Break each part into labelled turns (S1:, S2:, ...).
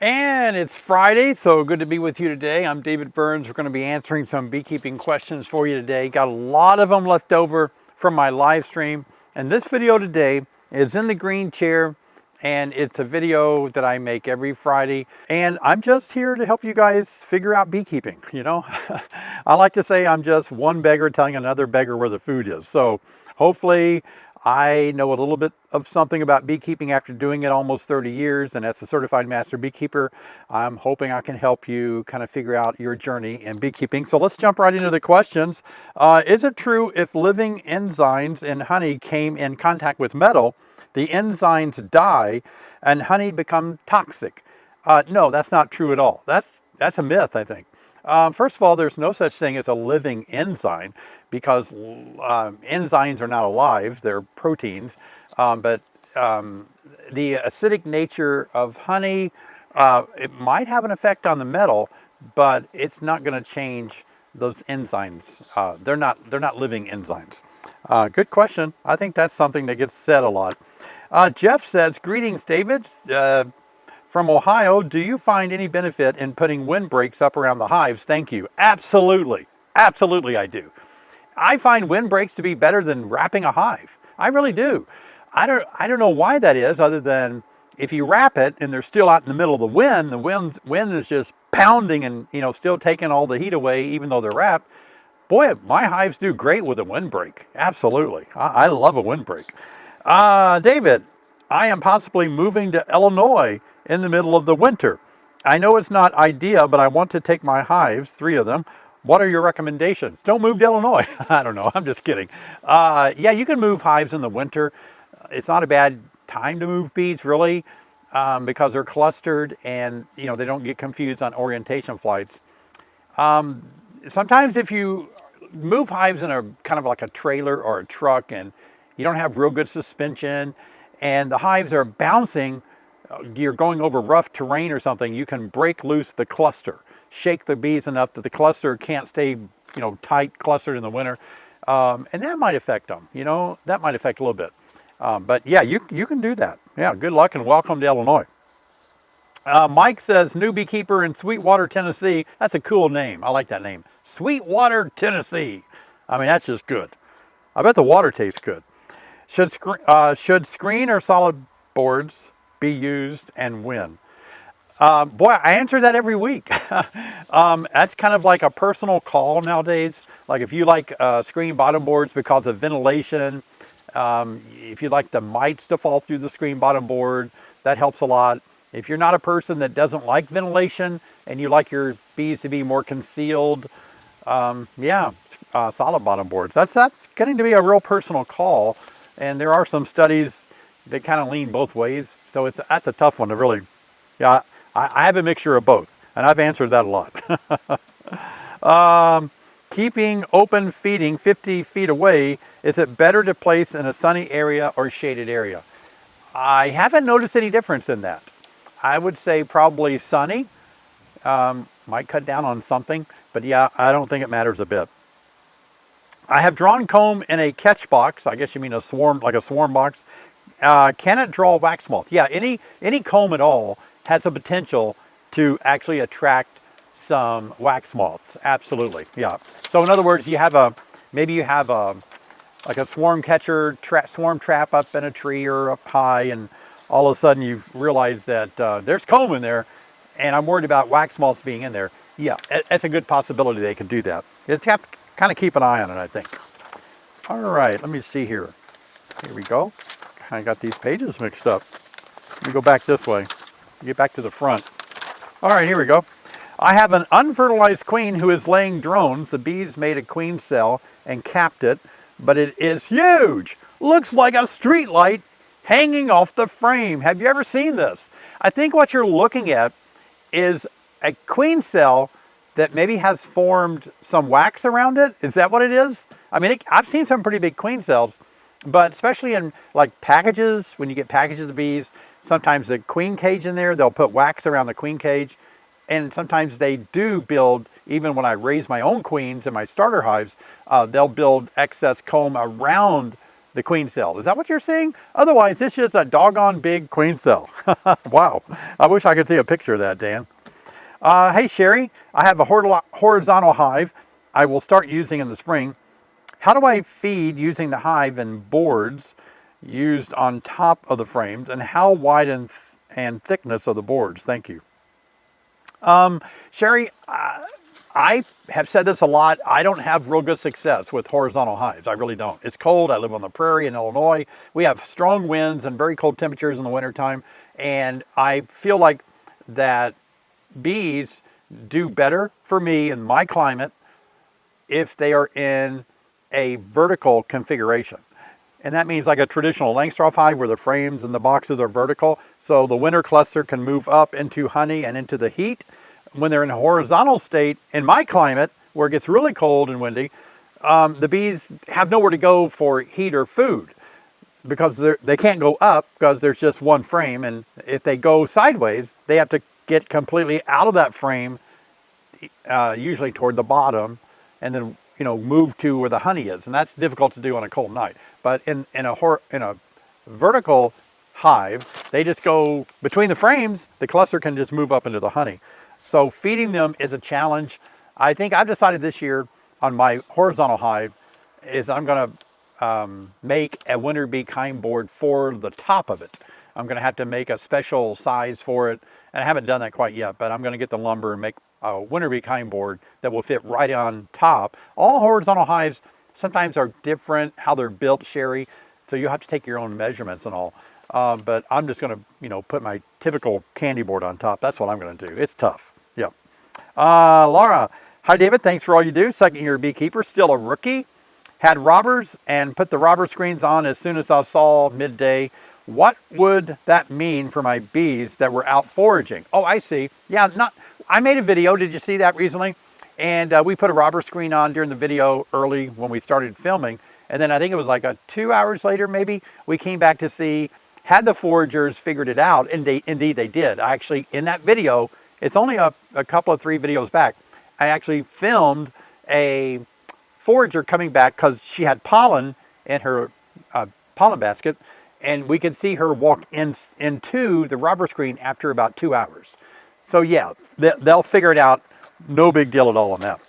S1: And it's Friday, so good to be with you today. I'm David Burns. We're going to be answering some beekeeping questions for you today. Got a lot of them left over from my live stream. And this video today is in the green chair, and it's a video that I make every Friday. And I'm just here to help you guys figure out beekeeping, you know. I like to say I'm just one beggar telling another beggar where the food is. So hopefully I know a little bit of something about beekeeping after doing it almost 30 years, and as a certified master beekeeper, I'm hoping I can help you kind of figure out your journey in beekeeping. So let's jump right into the questions. Is it true if living enzymes in honey came in contact with metal, the enzymes die and honey become toxic? No, that's not true at all. That's a myth, I think. First of all, there's no such thing as a living enzyme because enzymes are not alive, they're proteins. But the acidic nature of honey, it might have an effect on the metal, but it's not going to change those enzymes. They're not living enzymes. Good question. I think that's something that gets said a lot. Jeff says, greetings, David. From Ohio, do you find any benefit in putting windbreaks up around the hives? Thank you. Absolutely. Absolutely, I do. I find windbreaks to be better than wrapping a hive. I really do. I don't know why that is, other than if you wrap it and they're still out in the middle of the wind is just pounding and, you know, still taking all the heat away, even though they're wrapped. Boy, my hives do great with a windbreak. Absolutely. I love a windbreak. David, I am possibly moving to Illinois in the middle of the winter. I know it's not ideal, but I want to take my hives, 3 of them. What are your recommendations? Don't move to Illinois. I don't know. I'm just kidding. Yeah, you can move hives in the winter. It's not a bad time to move bees, really, because they're clustered and, you know, they don't get confused on orientation flights. Sometimes if you move hives in a kind of like a trailer or a truck and you don't have real good suspension and the hives are bouncing, you're going over rough terrain or something, you can break loose the cluster, shake the bees enough that the cluster can't stay, you know, tight clustered in the winter. And that might affect them, you know, that might affect a little bit. But yeah, you can do that. Yeah, good luck and welcome to Illinois. Mike says, new beekeeper in Sweetwater, Tennessee. That's a cool name. I like that name. Sweetwater, Tennessee. I mean, that's just good. I bet the water tastes good. Should screen or solid boards be used and when? Boy, I answer that every week. That's kind of like a personal call nowadays. Like if you like screen bottom boards because of ventilation, if you'd like the mites to fall through the screen bottom board, that helps a lot. If you're not a person that doesn't like ventilation and you like your bees to be more concealed, yeah, solid bottom boards. That's getting to be a real personal call. And there are some studies that kind of lean both ways. So that's a tough one to really, yeah, I have a mixture of both. And I've answered that a lot. Keeping open feeding 50 feet away, is it better to place in a sunny area or shaded area? I haven't noticed any difference in that. I would say probably sunny. Might cut down on something, but yeah, I don't think it matters a bit. I have drawn comb in a catch box. I guess you mean a swarm, like a swarm box. Can it draw wax moth? Yeah, any comb at all has a potential to actually attract some wax moths. Absolutely, yeah. So in other words, maybe you have like a swarm catcher, swarm trap up in a tree or up high, and all of a sudden you've realized that there's comb in there, and I'm worried about wax moths being in there. Yeah, it's a good possibility they can do that. You have to kind of keep an eye on it, I think. All right, let me see here. Here we go. I got these pages mixed up. Let me go back this way. Get back to the front. All right, here we go. I have an unfertilized queen who is laying drones. The bees made a queen cell and capped it, but it is huge. Looks like a street light hanging off the frame. Have you ever seen this? I think what you're looking at is a queen cell that maybe has formed some wax around it. Is that what it is? I mean, I've seen some pretty big queen cells, but especially in like packages, when you get packages of bees, sometimes the queen cage in there, they'll put wax around the queen cage. And sometimes they do build, even when I raise my own queens in my starter hives, they'll build excess comb around the queen cell. Is that what you're seeing? Otherwise, it's just a doggone big queen cell. Wow. I wish I could see a picture of that, Dan. Hey, Sherry, I have a horizontal hive I will start using in the spring. How do I feed using the hive and boards used on top of the frames, and how wide and thickness of the boards? Thank you. Sherry, I have said this a lot. I don't have real good success with horizontal hives. I really don't. It's cold. I live on the prairie in Illinois. We have strong winds and very cold temperatures in the wintertime. And I feel like that bees do better for me in my climate if they are in a vertical configuration. And that means like a traditional Langstroth hive where the frames and the boxes are vertical. So the winter cluster can move up into honey and into the heat. When they're in a horizontal state, in my climate, where it gets really cold and windy, the bees have nowhere to go for heat or food because they can't go up because there's just one frame. And if they go sideways, they have to get completely out of that frame, usually toward the bottom, and then move to where the honey is. And that's difficult to do on a cold night. But in a vertical hive, they just go between the frames. The cluster can just move up into the honey. So feeding them is a challenge. I think I've decided this year on my horizontal hive is I'm going to make a winter bee kind board for the top of it. I'm going to have to make a special size for it. And I haven't done that quite yet, but I'm going to get the lumber and make a winter bee kind board that will fit right on top. All horizontal hives sometimes are different how they're built, Sherry. So you have to take your own measurements and all. But I'm just going to, put my typical candy board on top. That's what I'm going to do. It's tough. Yeah. Laura, hi David. Thanks for all you do. Second year beekeeper, still a rookie. Had robbers and put the robber screens on as soon as I saw midday. What would that mean for my bees that were out foraging? Oh, I see. Yeah, I made a video. Did you see that recently? And we put a robber screen on during the video early when we started filming. And then I think it was like 2 hours later, maybe, we came back to see, had the foragers figured it out? And indeed they did. I actually, in that video, it's only a couple of 3 videos back, I actually filmed a forager coming back because she had pollen in her pollen basket. And we could see her walk into the robber screen after about 2 hours. So yeah, they'll figure it out. No big deal at all on that.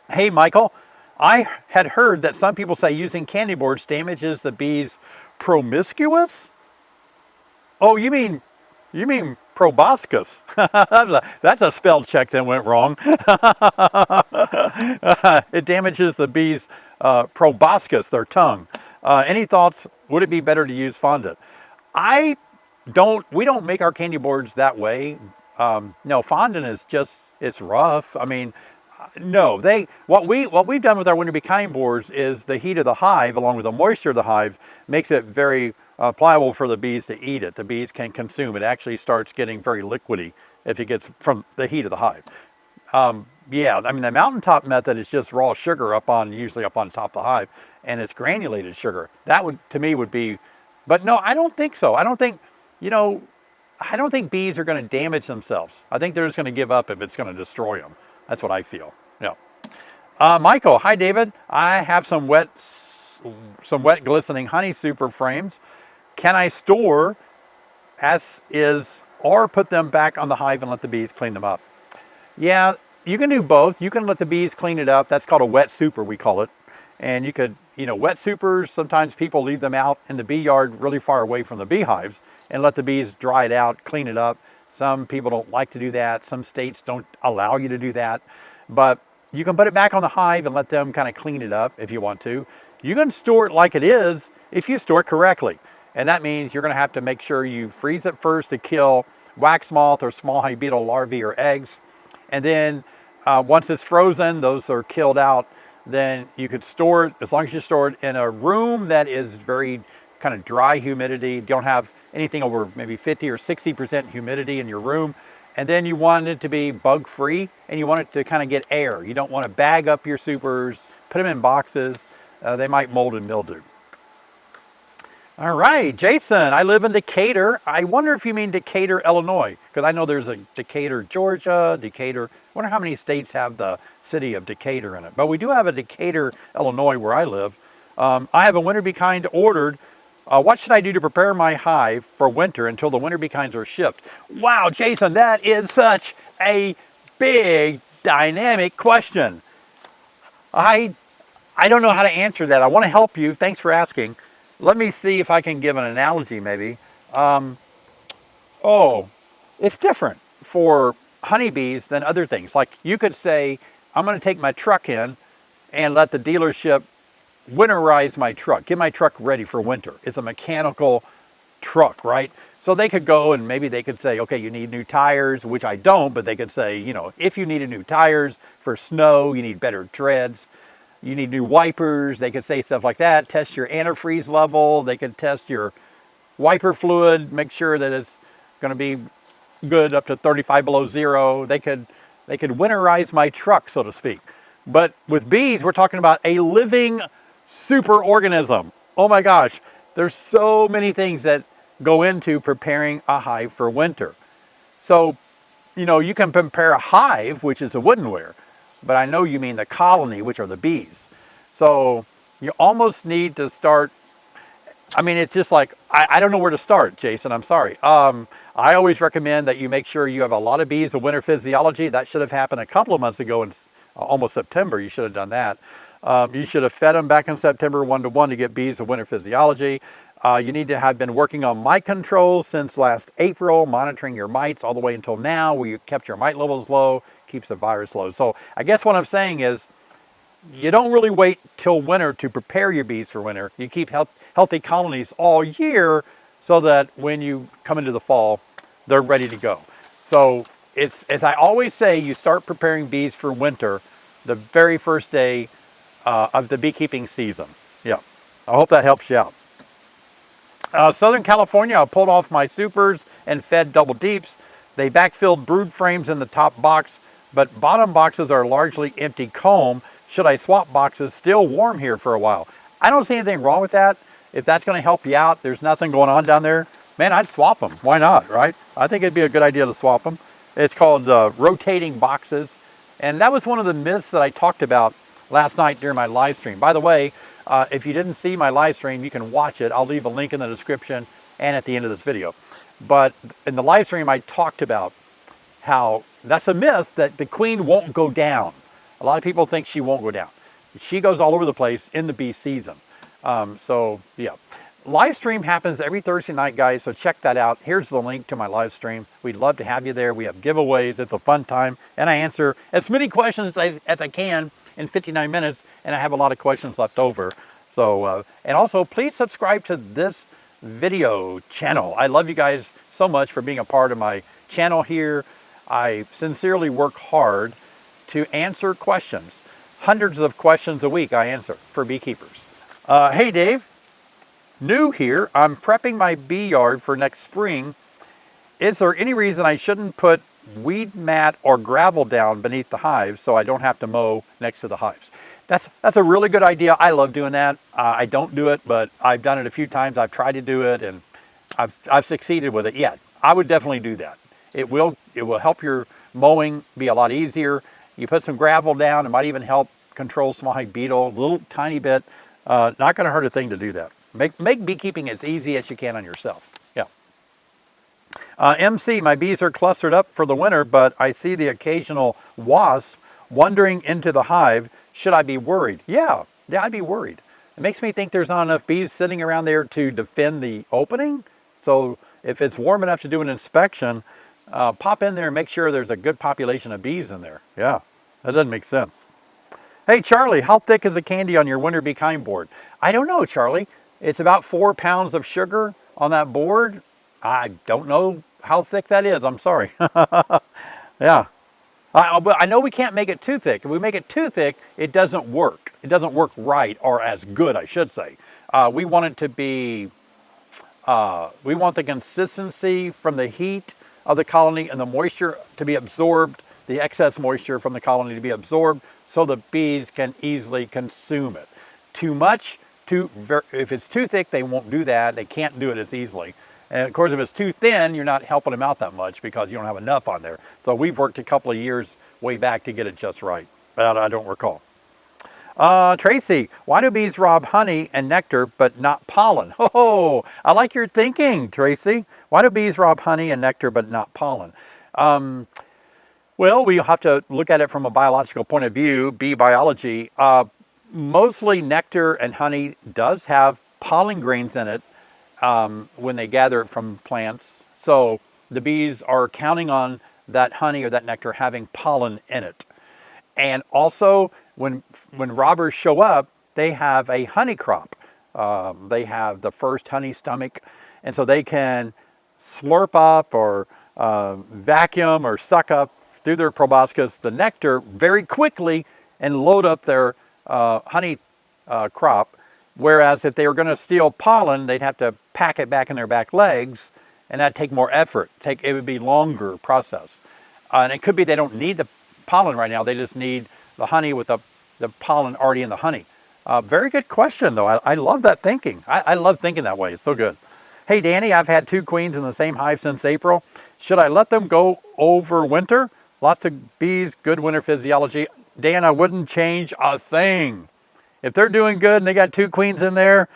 S1: Hey, Michael, I had heard that some people say using candy boards damages the bees' promiscuous? Oh, you mean proboscis. That's a spell check that went wrong. It damages the bees' proboscis, their tongue. Any thoughts? Would it be better to use fondant? We don't make our candy boards that way. No, fondant is just, it's rough. I mean, no, what we've done with our winter bee kind boards is the heat of the hive, along with the moisture of the hive, makes it very pliable for the bees to eat it. The bees can consume it. Actually starts getting very liquidy if it gets from the heat of the hive. Yeah, I mean, the mountaintop method is just raw sugar usually up on top of the hive, and it's granulated sugar. That would, to me, would be, but no, I don't think so. I don't think bees are going to damage themselves. I think they're just going to give up if it's going to destroy them. That's what I feel. Yeah. Michael, hi David. I have some wet glistening honey super frames. Can I store as is or put them back on the hive and let the bees clean them up? Yeah, you can do both. You can let the bees clean it up. That's called a wet super, we call it. And you could, wet supers, sometimes people leave them out in the bee yard really far away from the beehives and let the bees dry it out, clean it up. Some people don't like to do that. Some states don't allow you to do that. But you can put it back on the hive and let them kind of clean it up if you want to. You can store it like it is if you store it correctly. And that means you're going to have to make sure you freeze it first to kill wax moth or small hive beetle larvae or eggs. And then once it's frozen, those are killed out, then you could store it, as long as you store it in a room that is very kind of dry humidity. Don't have anything over maybe 50 or 60% humidity in your room. And then you want it to be bug free and you want it to kind of get air. You don't want to bag up your supers, put them in boxes. They might mold and mildew. All right, Jason, I live in Decatur. I wonder if you mean Decatur, Illinois, because I know there's a Decatur, Georgia, Decatur. I wonder how many states have the city of Decatur in it. But we do have a Decatur, Illinois, where I live. I have a winter bee kind ordered. What should I do to prepare my hive for winter until the winter bee kinds are shipped? Wow, Jason, that is such a big, dynamic question. I don't know how to answer that. I want to help you. Thanks for asking. Let me see if I can give an analogy maybe. Oh, it's different for honeybees than other things. Like you could say, I'm going to take my truck in and let the dealership winterize my truck, get my truck ready for winter. It's a mechanical truck, right? So they could go and maybe they could say, okay, you need new tires, which I don't, but they could say, you know, if you needed new tires for snow, you need better treads, you need new wipers. They could say stuff like that. Test your antifreeze level. They could test your wiper fluid, make sure that it's going to be good up to 35 below zero. They could winterize my truck, so to speak. But with bees, we're talking about a living superorganism. Oh my gosh, there's so many things that go into preparing a hive for winter. So, you know, you can compare a hive, which is a woodenware, but I know you mean the colony, which are the bees. So you almost need to start. I mean, it's just like, I don't know where to start, Jason. I'm sorry. I always recommend that you make sure you have a lot of bees of winter physiology. That should have happened a couple of months ago in almost September. You should have done that. You should have fed them back in September 1-to-1 to get bees of winter physiology. You need to have been working on mite control since last April, monitoring your mites all the way until now, where you kept your mite levels low, keeps the virus low. So I guess what I'm saying is, you don't really wait till winter to prepare your bees for winter. You keep healthy colonies all year so that when you come into the fall, they're ready to go. So it's, as I always say, you start preparing bees for winter the very first day of the beekeeping season. Yeah, I hope that helps you out. Southern California, I pulled off my supers and fed double deeps. They backfilled brood frames in the top box, but bottom boxes are largely empty comb. Should I swap boxes? Still warm here for a while. I don't see anything wrong with that. If that's going to help you out, there's nothing going on down there, man, I'd swap them. Why not, right? I think it'd be a good idea to swap them. It's called rotating boxes. And that was one of the myths that I talked about last night during my live stream. By the way, if you didn't see my live stream, you can watch it. I'll leave a link in the description and at the end of this video. But in the live stream, I talked about how that's a myth that the queen won't go down. A lot of people think she won't go down. She goes all over the place in the bee season. So yeah, live stream happens every Thursday night, guys. So check that out. Here's the link to my live stream. We'd love to have you there. We have giveaways. It's a fun time. And I answer as many questions as I can in 59 minutes. And I have a lot of questions left over. So, and also please subscribe to this video channel. I love you guys so much for being a part of my channel here. I sincerely work hard to answer questions. Hundreds of questions a week I answer for beekeepers. Hey Dave, new here. I'm prepping my bee yard for next spring. Is there any reason I shouldn't put weed mat or gravel down beneath the hives so I don't have to mow next to the hives? That's a really good idea. I love doing that. I don't do it, but I've done it a few times. I've tried to do it and I've succeeded with it. Yeah, I would definitely do that. It will help your mowing be a lot easier. You put some gravel down, it might even help control small hive beetle, a little tiny bit. Not going to hurt a thing to do that. Make beekeeping as easy as you can on yourself. Yeah. MC, my bees are clustered up for the winter, but I see the occasional wasp wandering into the hive. Should I be worried? Yeah, I'd be worried. It makes me think there's not enough bees sitting around there to defend the opening. So if it's warm enough to do an inspection, pop in there and make sure there's a good population of bees in there. Yeah, that doesn't make sense. Hey, Charlie, how thick is the candy on your winter bee kind board? I don't know, Charlie. It's about 4 pounds of sugar on that board. I don't know how thick that is. I'm sorry. Yeah. I know we can't make it too thick. If we make it too thick, it doesn't work. It doesn't work right, or as good, I should say. We want it to be, we want the consistency from the heat of the colony and the moisture to be absorbed, the excess moisture from the colony to be absorbed so the bees can easily consume it. Too much, if it's too thick, they won't do that. They can't do it as easily. And of course, if it's too thin, you're not helping them out that much because you don't have enough on there. So we've worked a couple of years way back to get it just right, but I don't recall. Tracy, why do bees rob honey and nectar but not pollen? Oh, I like your thinking, Tracy. Why do bees rob honey and nectar but not pollen? Well, we have to look at it from a biological point of view, bee biology. Mostly nectar and honey does have pollen grains in it when they gather it from plants. So the bees are counting on that honey or that nectar having pollen in it. And also, when robbers show up, they have a honey crop. They have the first honey stomach, and so they can slurp up or vacuum or suck up through their proboscis the nectar very quickly and load up their honey crop. Whereas if they were going to steal pollen, they'd have to pack it back in their back legs, and that'd take more effort. It would be longer process. And it could be they don't need the pollen right now. They just need the honey with the pollen already in the honey. Very good question, though. I love that thinking. I love thinking that way. It's so good. Hey, Danny, I've had 2 queens in the same hive since April. Should I let them go over winter? Lots of bees, good winter physiology. Dan, I wouldn't change a thing. If they're doing good and they got 2 queens in there,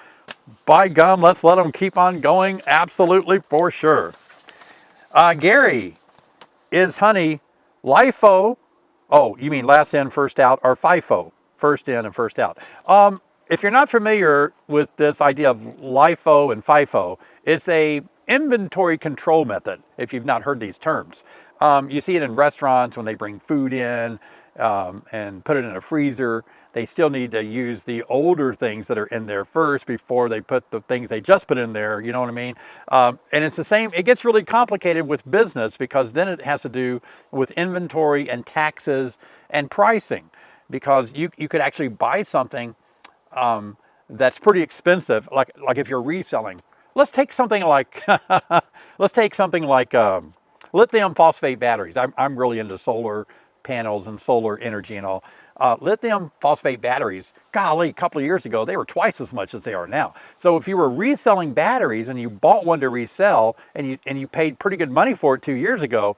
S1: by gum, let's let them keep on going. Absolutely, for sure. Gary, is honey LIFO? Oh, you mean last in, first out, or FIFO, first in and first out. If you're not familiar with this idea of LIFO and FIFO, it's a inventory control method, if you've not heard these terms. You see it in restaurants when they bring food in and put it in a freezer. They still need to use the older things that are in there first before they put the things they just put in there, you know what I mean? And it's the same, it gets really complicated with business because then it has to do with inventory and taxes and pricing. Because you could actually buy something that's pretty expensive, like if you're reselling. Let's take something like lithium phosphate batteries. I'm really into solar panels and solar energy and all. Lithium phosphate batteries, golly, a couple of years ago, they were twice as much as they are now. So if you were reselling batteries and you bought one to resell and you paid pretty good money for it 2 years ago,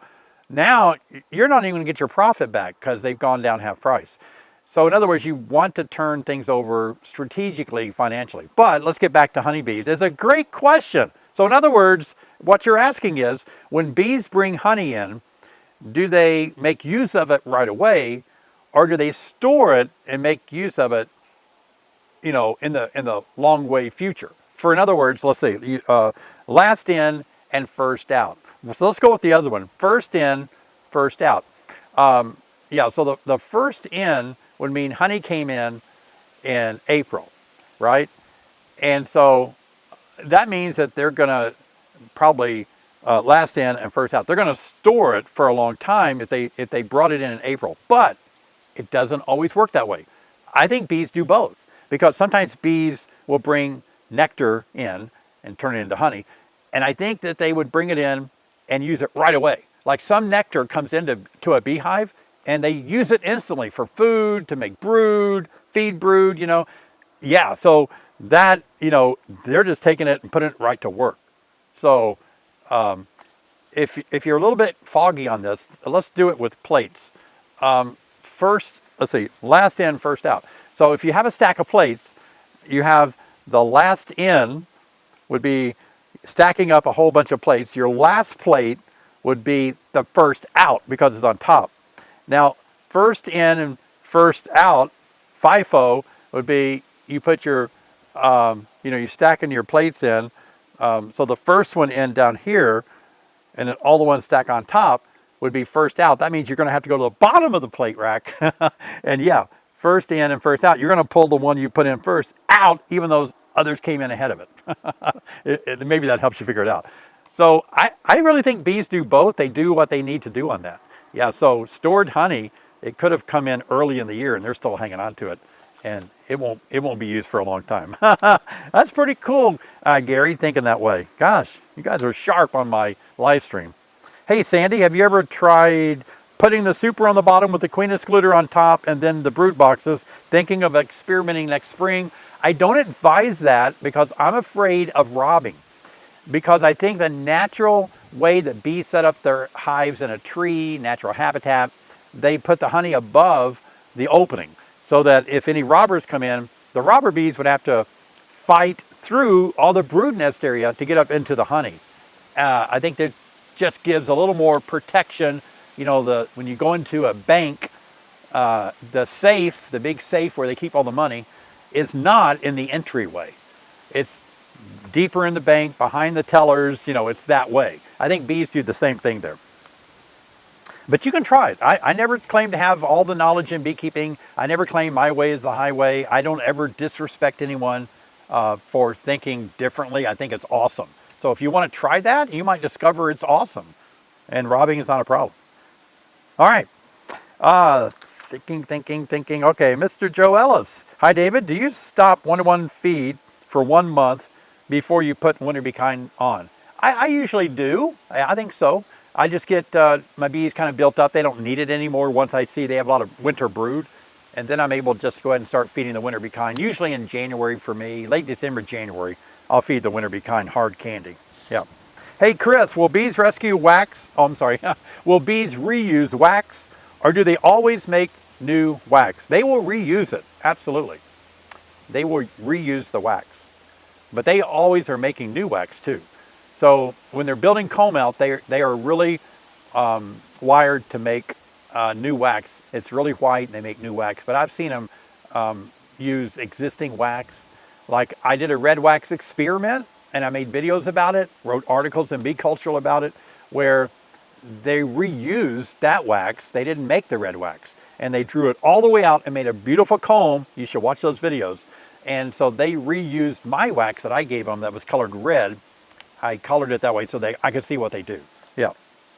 S1: now you're not even going to get your profit back because they've gone down half price. So in other words, you want to turn things over strategically, financially. But let's get back to honeybees. It's a great question. So in other words, what you're asking is, when bees bring honey in, do they make use of it right away, or do they store it and make use of it, you know, in the long way future? For in other words, let's see, last in and first out. So let's go with the other one. First in, first out. Yeah, so the first in would mean honey came in April, right? And so that means that they're going to probably last in and first out. They're going to store it for a long time if they brought it in April. But it doesn't always work that way. I think bees do both, because sometimes bees will bring nectar in and turn it into honey. And I think that they would bring it in and use it right away. Like some nectar comes into a beehive and they use it instantly for food, to make brood, feed brood, you know. Yeah, so that, you know, they're just taking it and putting it right to work. So if you're a little bit foggy on this, let's do it with plates. First, let's see, last in, first out. So if you have a stack of plates, you have the last in would be stacking up a whole bunch of plates. Your last plate would be the first out because it's on top. Now, first in and first out, FIFO, would be you put your, you stacking your plates in. So the first one in down here, and then all the ones stacked on top would be first out. That means you're going to have to go to the bottom of the plate rack. And yeah, first in and first out. You're going to pull the one you put in first out, even though others came in ahead of it. Maybe that helps you figure it out. So I really think bees do both. They do what they need to do on that. Yeah, so stored honey, it could have come in early in the year and they're still hanging on to it. And it won't be used for a long time. That's pretty cool, Gary, thinking that way. Gosh, you guys are sharp on my live stream. Hey, Sandy, have you ever tried putting the super on the bottom with the queen excluder on top and then the brood boxes, thinking of experimenting next spring? I don't advise that because I'm afraid of robbing. Because I think the natural way that bees set up their hives in a tree, natural habitat, they put the honey above the opening. so that if any robbers come in, the robber bees would have to fight through all the brood nest area to get up into the honey. I think that just gives a little more protection. You know, when you go into a bank, the safe, the big safe where they keep all the money, is not in the entryway. It's deeper in the bank, behind the tellers, you know, it's that way. I think bees do the same thing there. But you can try it. I never claim to have all the knowledge in beekeeping. I never claim my way is the highway. I don't ever disrespect anyone for thinking differently. I think it's awesome. So if you want to try that, you might discover it's awesome. And robbing is not a problem. All right. Thinking. Okay, Mr. Joe Ellis. Hi, David. Do you stop one-to-one feed for 1 month before you put winter bee kind on? I usually do. I think so. I just get my bees kind of built up. They don't need it anymore once I see they have a lot of winter brood. And then I'm able to just go ahead and start feeding the winter bee kind. Usually in January for me, late December, January, I'll feed the winter bee kind hard candy. Yeah. Hey, Chris, will bees rescue wax? Oh, I'm sorry. Will bees reuse wax, or do they always make new wax? They will reuse it. Absolutely. They will reuse the wax. But they always are making new wax too. So when they're building comb out, they are really wired to make new wax. It's really white and they make new wax. But I've seen them use existing wax. Like I did a red wax experiment and I made videos about it, wrote articles in Bee Cultural about it, where they reused that wax. They didn't make the red wax. And they drew it all the way out and made a beautiful comb. You should watch those videos. And so they reused my wax that I gave them that was colored red. I colored it that way so I could see what they do. Yeah,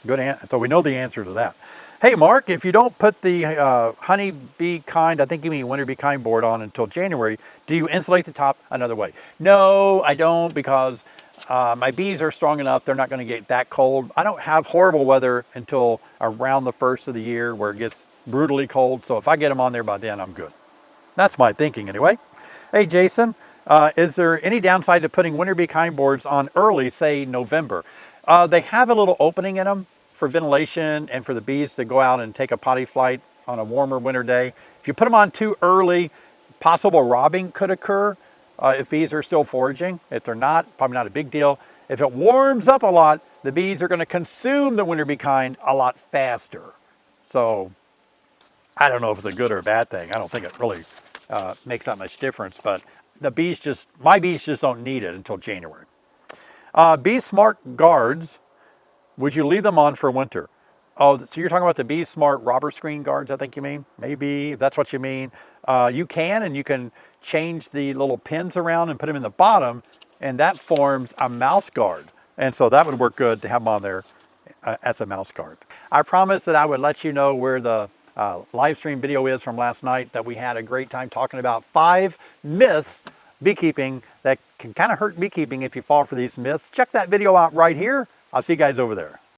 S1: good answer. So we know the answer to that. Hey, Mark, if you don't put the honey bee kind, I think you mean winter bee kind board on until January, do you insulate the top another way? No, I don't, because my bees are strong enough. They're not going to get that cold. I don't have horrible weather until around the first of the year where it gets brutally cold. So if I get them on there by then, I'm good. That's my thinking anyway. Hey, Jason. Is there any downside to putting winter bee kind boards on early, say November? They have a little opening in them for ventilation and for the bees to go out and take a potty flight on a warmer winter day. If you put them on too early, possible robbing could occur if bees are still foraging. If they're not, probably not a big deal. If it warms up a lot, the bees are going to consume the winter bee kind a lot faster. So I don't know if it's a good or a bad thing. I don't think it really makes that much difference, but my bees just don't need it until January. Bee Smart guards, would you leave them on for winter? Oh, so you're talking about the Bee Smart robber screen guards, I think you mean? Maybe, if that's what you mean. You can change the little pins around and put them in the bottom, and that forms a mouse guard. And so that would work good to have them on there as a mouse guard. I promised that I would let you know where the live stream video is from last night, that we had a great time talking about 5 myths beekeeping that can kind of hurt beekeeping if you fall for these myths. Check that video out right here. I'll see you guys over there.